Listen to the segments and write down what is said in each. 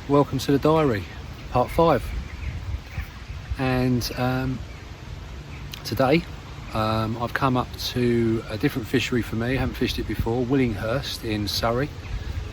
Welcome to the diary, part 5. And today I've come up to a different fishery for me. I haven't fished it before, Willinghurst in Surrey.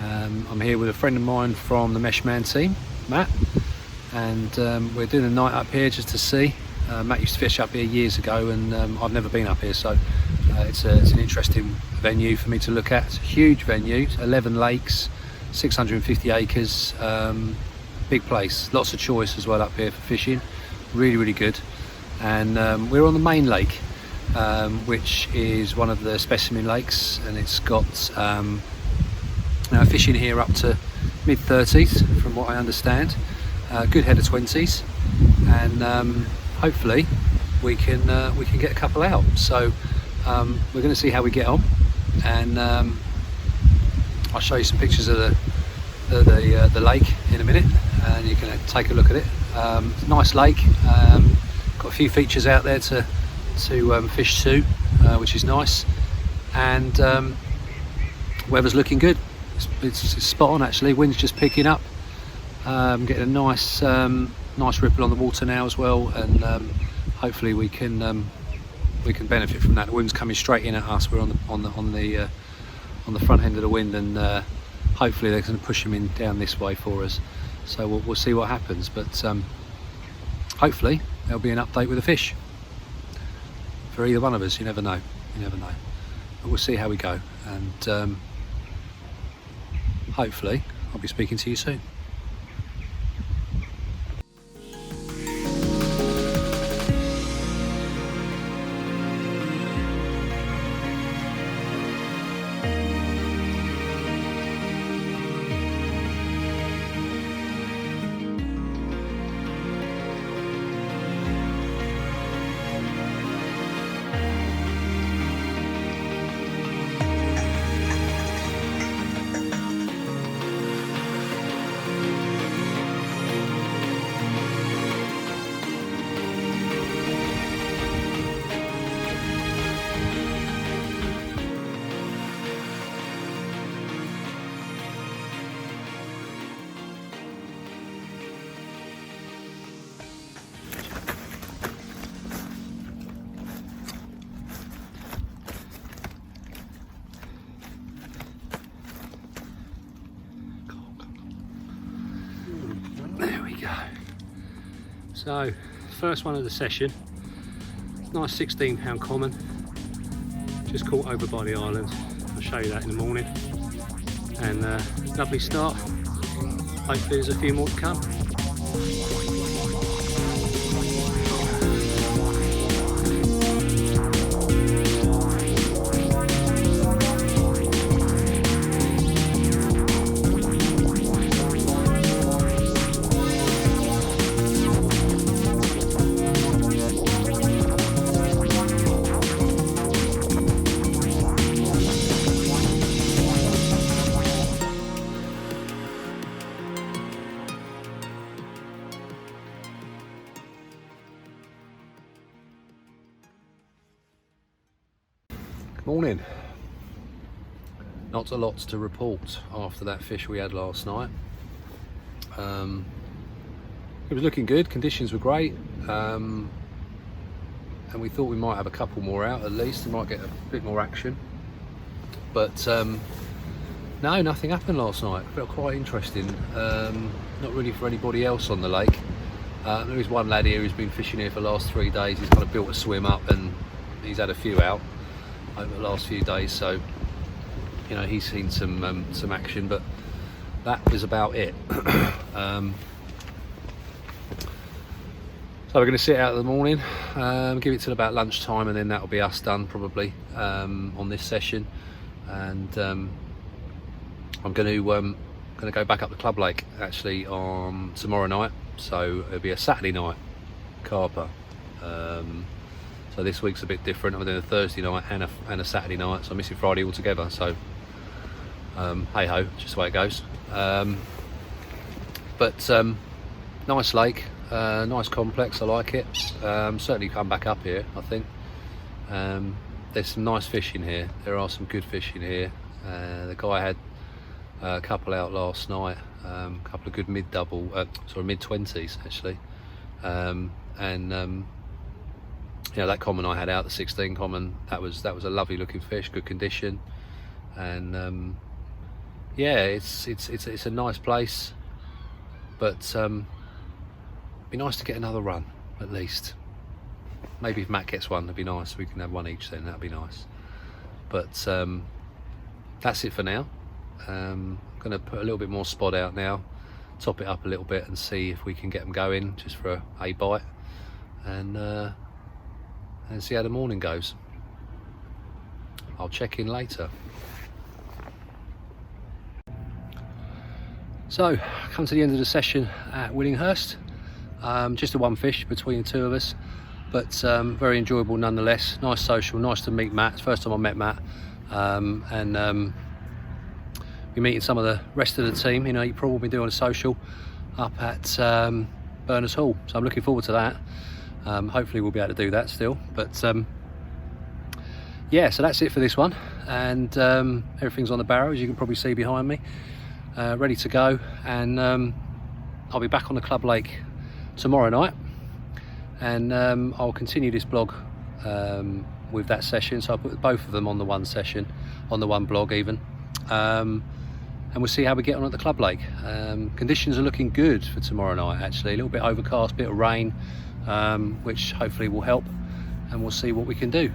I'm here with a friend of mine from the Meshman team, Matt, and we're doing a night up here just to see. Matt used to fish up here years ago, and I've never been up here, so it's an interesting venue for me to look at. It's a huge venue, 11 lakes, 650 acres, big place, lots of choice as well up here for fishing, really good. And we're on the main lake, which is one of the specimen lakes, and it's got fishing here up to mid 30s from what I understand, good head of 20s, and hopefully we can get a couple out. So we're going to see how we get on, and I'll show you some pictures of the lake in a minute, and you can take a look at it. Nice lake, got a few features out there to fish to, which is nice, and weather's looking good. It's spot on actually. Wind's just picking up, getting a nice ripple on the water now as well, and hopefully we can benefit from that. The wind's coming straight in at us. We're on the front end of the wind, and hopefully they're going to push them in down this way for us. So we'll see what happens, but hopefully there'll be an update with the fish for either one of us. You never know, but we'll see how we go, and hopefully I'll be speaking to you soon. There we go. So, first one of the session, nice 16-pound common, just caught over by the island. I'll show you that in the morning. And lovely start. Hopefully there's a few more to come. Morning. Not a lot to report after that fish we had last night. It was looking good, conditions were great, and we thought we might have a couple more out at least. We might get a bit more action, but no, nothing happened last night. Felt quite interesting. Not really for anybody else on the lake. There is one lad here who's been fishing here for the last 3 days. He's kind of built a swim up, and he's had a few out over the last few days, so you know he's seen some action, but that was about it. So we're going to sit out in the morning, give it till about lunchtime, and then that'll be us done probably on this session. And I'm going to go back up the Club Lake actually on tomorrow night, so it'll be a Saturday night carper. So this week's a bit different. I'm doing a Thursday night and a Saturday night, so I'm missing Friday altogether. So hey ho, just the way it goes. But nice lake, nice complex. I like it. Certainly come back up here, I think. There's some nice fish in here. There are some good fish in here. The guy had A couple out last night, a couple of good mid-20s actually, that common I had out, the 16 common, that was a lovely looking fish, good condition, and it's a nice place, but be nice to get another run at least. Maybe if Matt gets one, that'd be nice. We can have one each then, that'd be nice. But that's it for now. I'm going to put a little bit more spot out now, top it up a little bit and see if we can get them going just for a bite, and see how the morning goes. I'll check in later. So, come to the end of the session at Willinghurst. Just a one fish between the two of us, but very enjoyable nonetheless. Nice social, nice to meet Matt. It's the first time I met Matt, and we're meeting some of the rest of the team. April will be doing a social up at Berners Hall, so I'm looking forward to that. Hopefully we'll be able to do that still, but yeah, so that's it for this one, and everything's on the barrow, as you can probably see behind me, ready to go, and I'll be back on the Club Lake tomorrow night, and I'll continue this blog with that session, so I'll put both of them on the one session, on the one blog even, and we'll see how we get on at the Club Lake. Conditions are looking good for tomorrow night actually, a little bit overcast, bit of rain, which hopefully will help, and we'll see what we can do.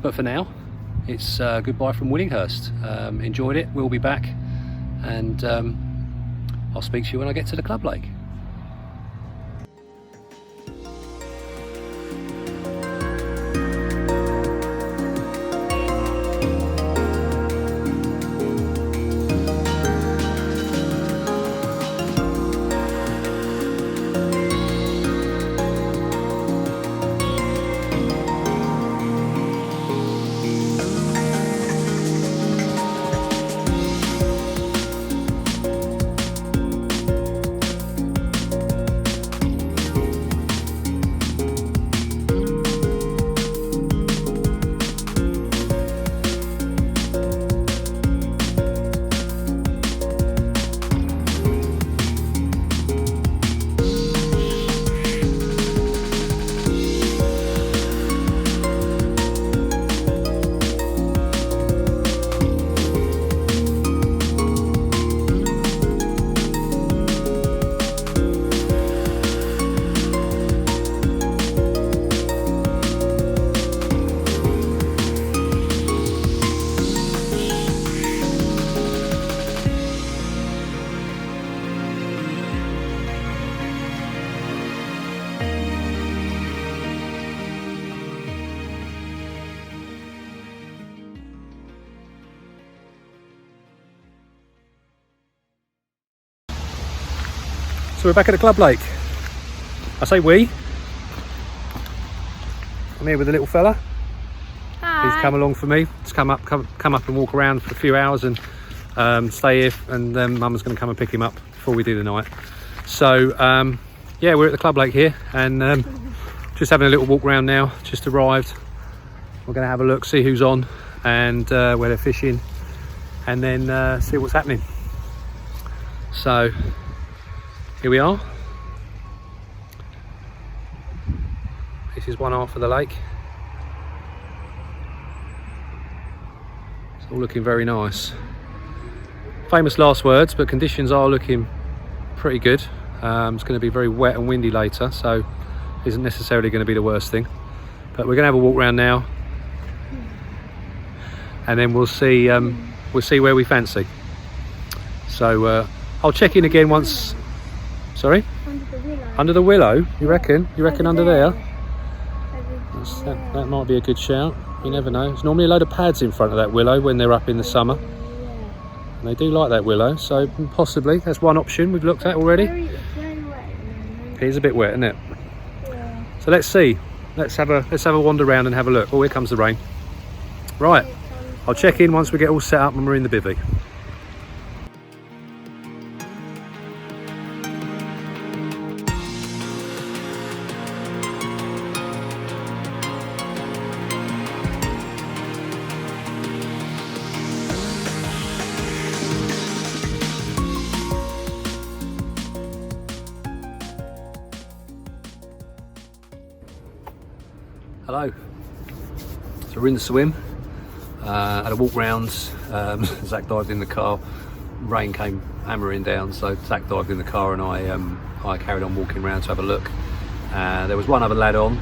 But for now, it's goodbye from Willinghurst. Enjoyed it, we'll be back, and I'll speak to you when I get to the Club Lake. So we're back at the Club Lake. I say we. I'm here with a little fella. Hi. He's come along for me. He's come up and walk around for a few hours and stay here, and then Mum's going to come and pick him up before we do the night. So yeah, we're at the Club Lake here, and just having a little walk around now. Just arrived. We're going to have a look, see who's on, and where they're fishing, and then see what's happening. So here we are. This is one half of the lake. It's all looking very nice. Famous last words, but conditions are looking pretty good. It's going to be very wet and windy later, so isn't necessarily going to be the worst thing. But we're going to have a walk around now, and then we'll see where we fancy. So I'll check in again once. Sorry? Under the willow. Under the willow? You reckon? You reckon under there? There. That might be a good shout. You never know. There's normally a load of pads in front of that willow when they're up in the summer. Yeah. And they do like that willow, so possibly that's one option we've looked at already. It's very wet at the moment. It is a bit wet, isn't it? Yeah. So let's see. Let's have a wander around and have a look. Oh, here comes the rain. Right. I'll check in once we get all set up and we're in the bivvy. Hello. So we're in the swim. Had a walk round. Zach dived in the car. Rain came hammering down, so Zach dived in the car and I carried on walking around to have a look. There was one other lad on.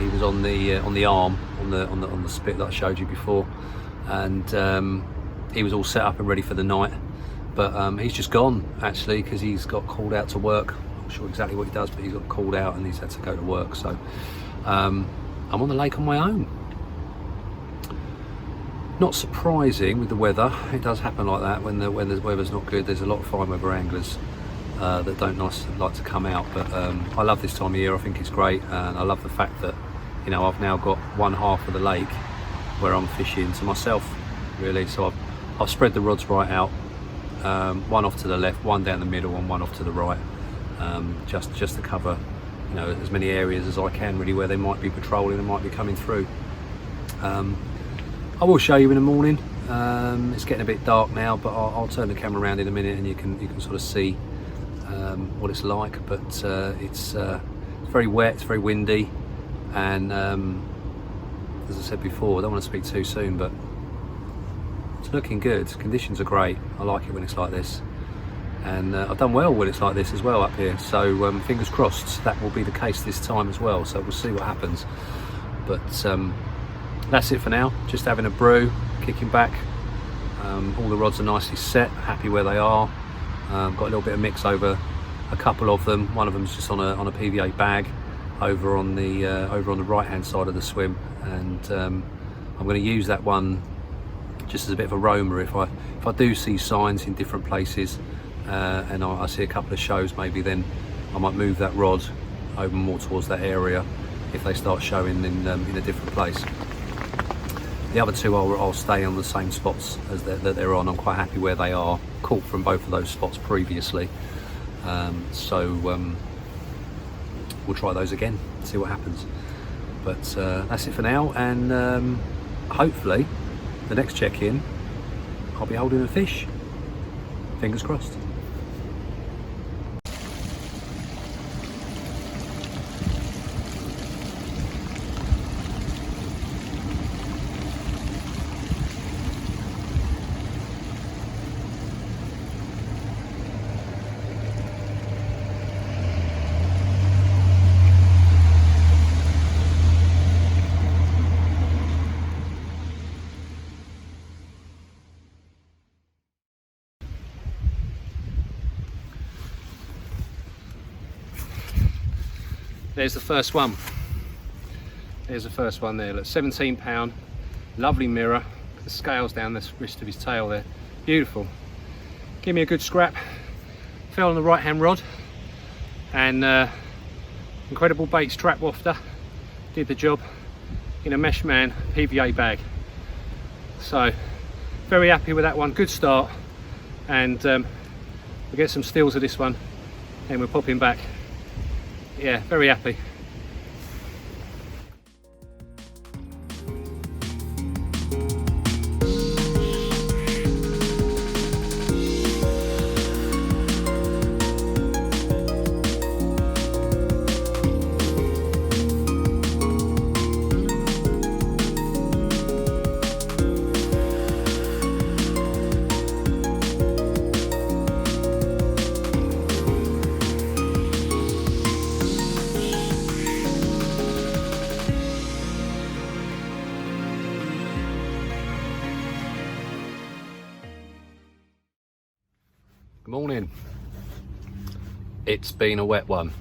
He was on the arm, on the spit that I showed you before, and he was all set up and ready for the night. But he's just gone actually, because he's got called out to work. I'm not sure exactly what he does, but he's got called out and he's had to go to work. So I'm on the lake on my own. Not surprising with the weather. It does happen like that when the weather's not good. There's a lot of fine weather anglers that don't like to come out, but I love this time of year. I think it's great, and I love the fact that, you know, I've now got one half of the lake where I'm fishing to myself, really. So I've spread the rods right out, one off to the left, one down the middle, and one off to the right, just to cover, you know, as many areas as I can, really, where they might be patrolling and might be coming through. I will show you in the morning. It's getting a bit dark now, but I'll turn the camera around in a minute and you can sort of see what it's like. But it's very wet, it's very windy, and as I said before, I don't want to speak too soon, but it's looking good. Conditions are great. I like it when it's like this, and I've done well when it's like this as well up here. So fingers crossed that will be the case this time as well. So we'll see what happens. But that's it for now. Just having a brew, kicking back. All the rods are nicely set, happy where they are. Got a little bit of mix over a couple of them. One of them's just on a PVA bag over on the right hand side of the swim, and I'm going to use that one just as a bit of a roamer. If I do see signs in different places and I see a couple of shows, maybe then I might move that rod over more towards that area if they start showing in a different place. The other two I'll stay on the same spots as that they're on. I'm quite happy where they are. Caught from both of those spots previously, so we'll try those again, see what happens. But that's it for now, and hopefully the next check-in I'll be holding a fish. Fingers crossed. There's the first one. There's the first one there. Look, 17 pound, lovely mirror. The scales down the wrist of his tail there. Beautiful. Give me a good scrap. Fell on the right hand rod, and incredible baits trap wafter. Did the job in a Meshman PVA bag. So very happy with that one. Good start, and we'll get some stills of this one, and we're popping back. Yeah, very happy. Good morning. It's been a wet one.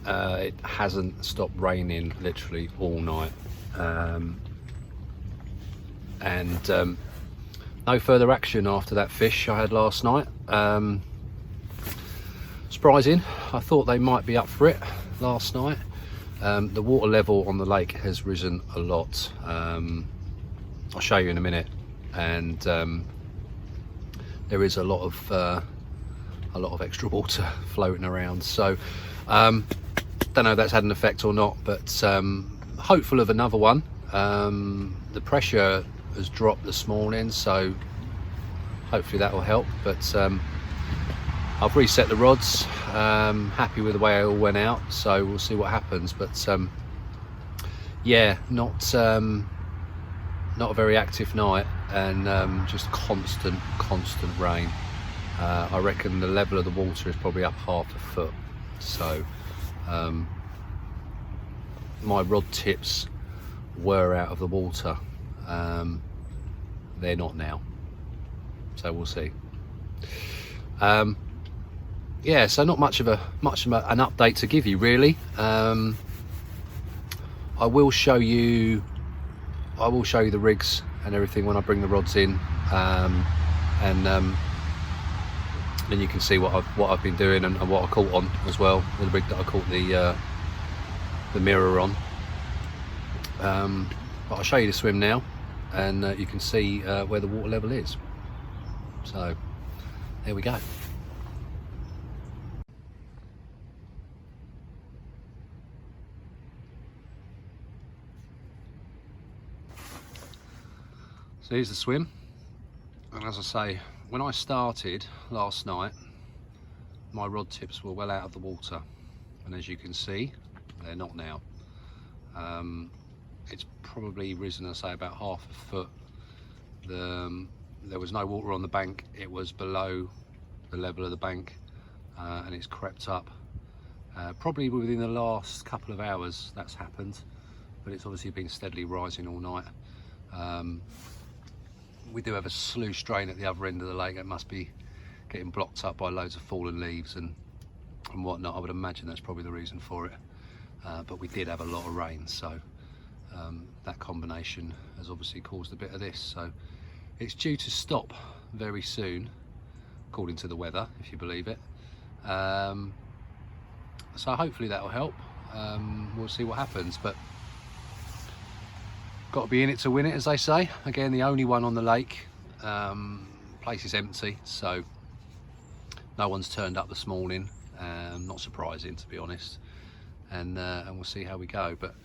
It hasn't stopped raining literally all night, and no further action after that fish I had last night. Surprising. I thought they might be up for it last night. The water level on the lake has risen a lot. I'll show you in a minute, and there is a lot of extra water floating around. So don't know if that's had an effect or not, but hopeful of another one. The pressure has dropped this morning, so hopefully that will help. But I've reset the rods, happy with the way it all went out, so we'll see what happens. But yeah, not a very active night, and just constant rain. I reckon the level of the water is probably up half a foot. So my rod tips were out of the water. They're not now, so we'll see. Yeah, so not much of an update to give you, really. I will show you the rigs and everything when I bring the rods in, and then you can see what I've been doing and what I caught on as well. The rig that I caught the mirror on. But I'll show you the swim now, and you can see where the water level is. So there we go. So here's the swim, and as I say, when I started last night, my rod tips were well out of the water, and as you can see, they're not now. It's probably risen, I say, about half a foot. There was no water on the bank, it was below the level of the bank, and it's crept up. Probably within the last couple of hours that's happened, but it's obviously been steadily rising all night. We do have a sluice drain at the other end of the lake that must be getting blocked up by loads of fallen leaves and whatnot. I would imagine that's probably the reason for it. But we did have a lot of rain, so that combination has obviously caused a bit of this. So it's due to stop very soon, according to the weather, if you believe it. So hopefully that'll help. We'll see what happens, but got to be in it to win it, as they say. Again, the only one on the lake. Place is empty, so no one's turned up this morning. Not surprising, to be honest. And we'll see how we go. But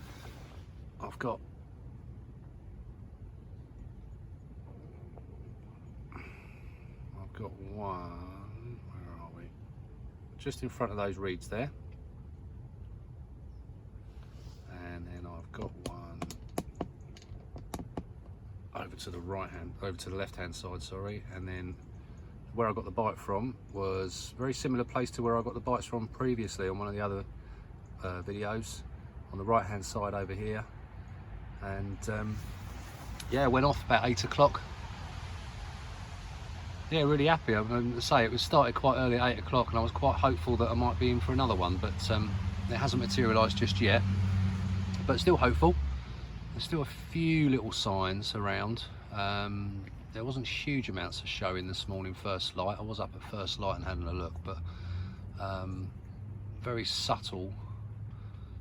I've got one. Where are we? Just in front of those reeds there. And then I've got one over to the left hand side, sorry. And then where I got the bite from was a very similar place to where I got the bites from previously on one of the other videos, on the right hand side over here. And yeah, went off about 8 o'clock. Yeah, really happy. I'm going to say it was started quite early at 8 o'clock, and I was quite hopeful that I might be in for another one, but it hasn't materialised just yet, but still hopeful. There's still a few little signs around. There wasn't huge amounts of showing this morning first light. I was up at first light and having a look, but very subtle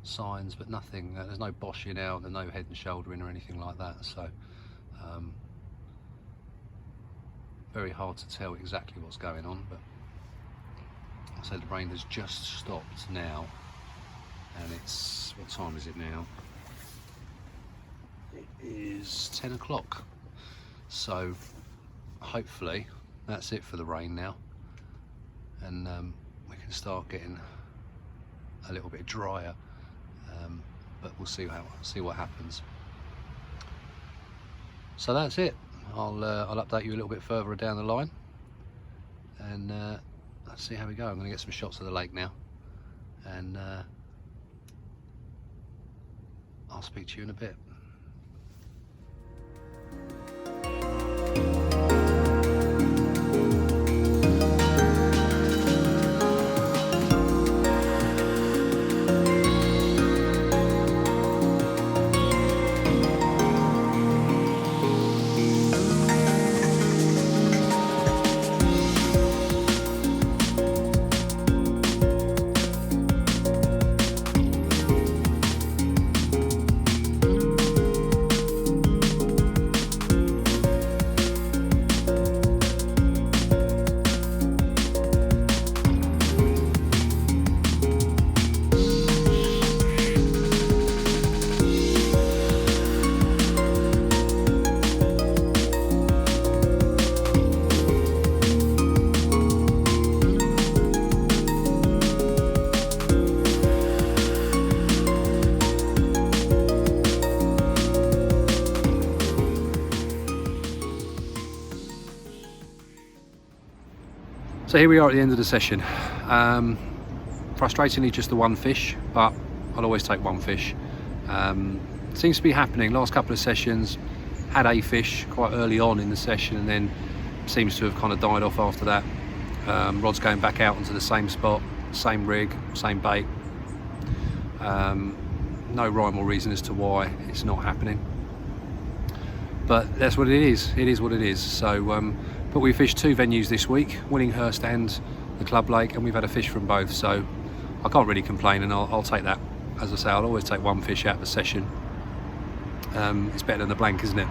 signs, but nothing. There's no boshing out, there's no head and shouldering or anything like that. So very hard to tell exactly what's going on. But I said the rain has just stopped now, and it's, what time is it now? It is 10 o'clock. So hopefully that's it for the rain now, and we can start getting a little bit drier, but we'll see what happens. So that's it. I'll update you a little bit further down the line, and let's see how we go. I'm going to get some shots of the lake now, and I'll speak to you in a bit. So here we are at the end of the session. Frustratingly just the one fish, but I'll always take one fish. Seems to be happening. Last couple of sessions had a fish quite early on in the session, and then seems to have kind of died off after that. Rod's going back out onto the same spot, same rig, same bait. No rhyme or reason as to why it's not happening, but that's what it is. It is what it is. So but we fished 2 venues this week, Winninghurst and the Club Lake, and we've had a fish from both, so I can't really complain, and I'll take that. As I say, I'll always take one fish out of the session. It's better than the blank, isn't it?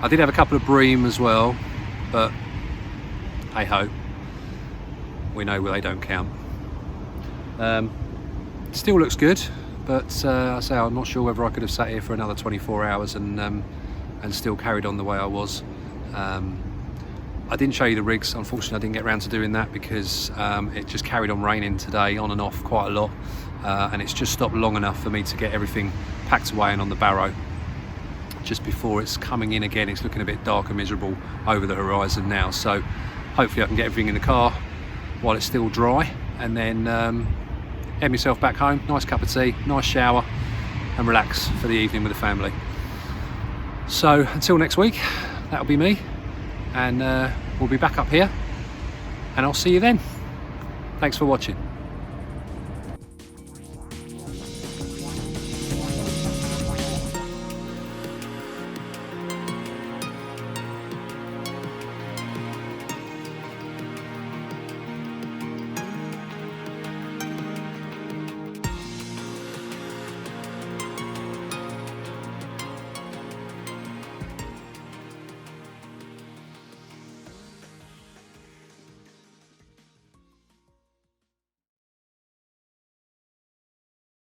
I did have a couple of bream as well, but hey ho, we know they don't count. Still looks good, but I say I'm not sure whether I could have sat here for another 24 hours and still carried on the way I was. I didn't show you the rigs. Unfortunately, I didn't get around to doing that because it just carried on raining today, on and off quite a lot, and it's just stopped long enough for me to get everything packed away and on the barrow. Just before it's coming in again, it's looking a bit dark and miserable over the horizon now. So hopefully I can get everything in the car while it's still dry, and then head myself back home, nice cup of tea, nice shower, and relax for the evening with the family. So until next week, that'll be me, and we'll be back up here, and I'll see you then. Thanks for watching.